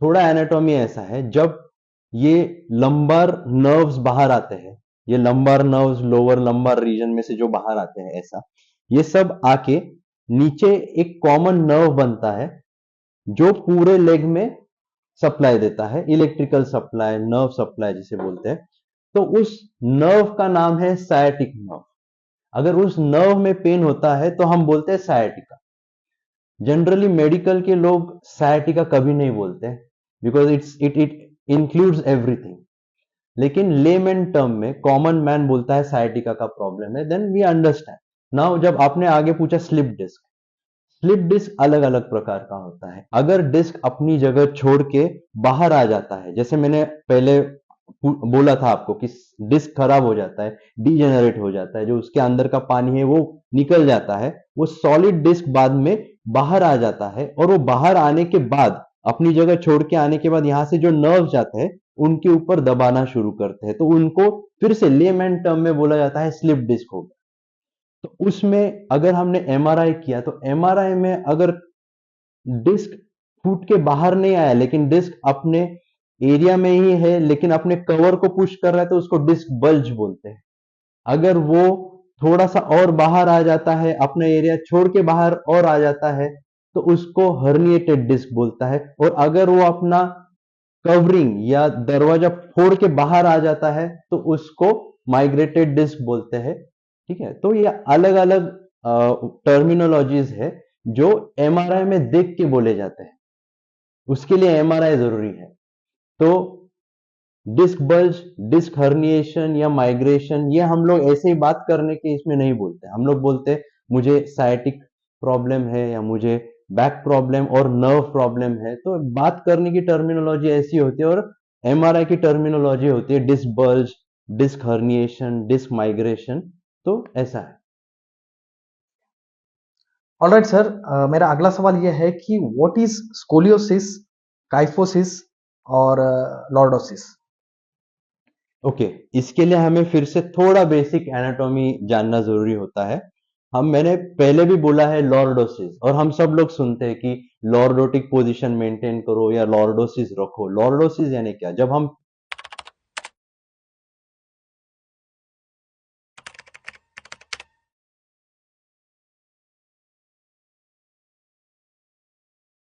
थोड़ा एनाटॉमी ऐसा है, जब ये लंबार नर्व्स बाहर आते हैं, ये lumbar nerves lower lumbar region में से जो बाहर आते हैं, ऐसा ये सब आके नीचे एक कॉमन नर्व बनता है जो पूरे लेग में सप्लाई देता है, इलेक्ट्रिकल सप्लाई, नर्व सप्लाई जिसे बोलते हैं। तो उस नर्व का नाम है सायाटिक नर्व। अगर उस नर्व में पेन होता है तो हम बोलते हैं सायाटिका। जनरली मेडिकल के लोग सायाटिका कभी नहीं बोलते, बिकॉज इट इंक्लूड्स एवरीथिंग। लेकिन लेमैन टर्म में कॉमन मैन बोलता है सायाटिका का प्रॉब्लम है, देन वी अंडरस्टैंड। नाउ जब आपने आगे पूछा स्लिप डिस्क, स्लिप डिस्क अलग अलग प्रकार का होता है। अगर डिस्क अपनी जगह छोड़ के बाहर आ जाता है, जैसे मैंने पहले बोला था आपको कि डिस्क खराब हो जाता है, डीजेनरेट हो जाता है, जो उसके अंदर का पानी है वो निकल जाता है, वो सॉलिड डिस्क बाद में बाहर आ जाता है। और वो बाहर आने के बाद, अपनी जगह छोड़ के आने के बाद, यहां से जो नर्व जाते हैं उनके ऊपर दबाना शुरू करते हैं, तो उनको फिर से लेमैन टर्म में बोला जाता है स्लिप डिस्क हो गया। तो उसमें अगर हमने एमआरआई किया, तो एमआरआई में अगर डिस्क फूट के बाहर नहीं आया, लेकिन डिस्क अपने एरिया में ही है, लेकिन अपने कवर को पुश कर रहा है, तो उसको डिस्क बल्ज बोलते हैं। अगर वो थोड़ा सा और बाहर आ जाता है, अपना एरिया छोड़ के बाहर और आ जाता है, तो उसको हर्निएटेड डिस्क बोलता है। और अगर वो अपना कवरिंग या दरवाजा फोड़ के बाहर आ जाता है, तो उसको माइग्रेटेड डिस्क बोलते हैं। ठीक है, तो ये अलग अलग टर्मिनोलॉजीज है जो एमआरआई में देख के बोले जाते हैं, उसके लिए एमआरआई जरूरी है। तो डिस्क बल्ज, डिस्क हर्निएशन या माइग्रेशन, ये हम लोग ऐसे ही बात करने के इसमें नहीं बोलते। हम लोग बोलते हैं मुझे साइटिक प्रॉब्लम है या मुझे बैक प्रॉब्लम और नर्व प्रॉब्लम है, तो बात करने की टर्मिनोलॉजी ऐसी होती है। और एमआरआई की टर्मिनोलॉजी होती है disc bulge, disc herniation, disc migration. तो ऐसा है। ऑलराइट सर, मेरा अगला सवाल यह है कि व्हाट इज स्कोलियोसिस, काइफोसिस और लॉर्डोसिस? ओके, इसके लिए हमें फिर से थोड़ा बेसिक एनाटॉमी जानना जरूरी होता है। मैंने पहले भी बोला है लॉर्डोसिस, और हम सब लोग सुनते हैं कि लॉर्डोटिक पोजीशन मेंटेन करो या लॉर्डोसिस रखो। लॉर्डोसिस यानी क्या? जब हम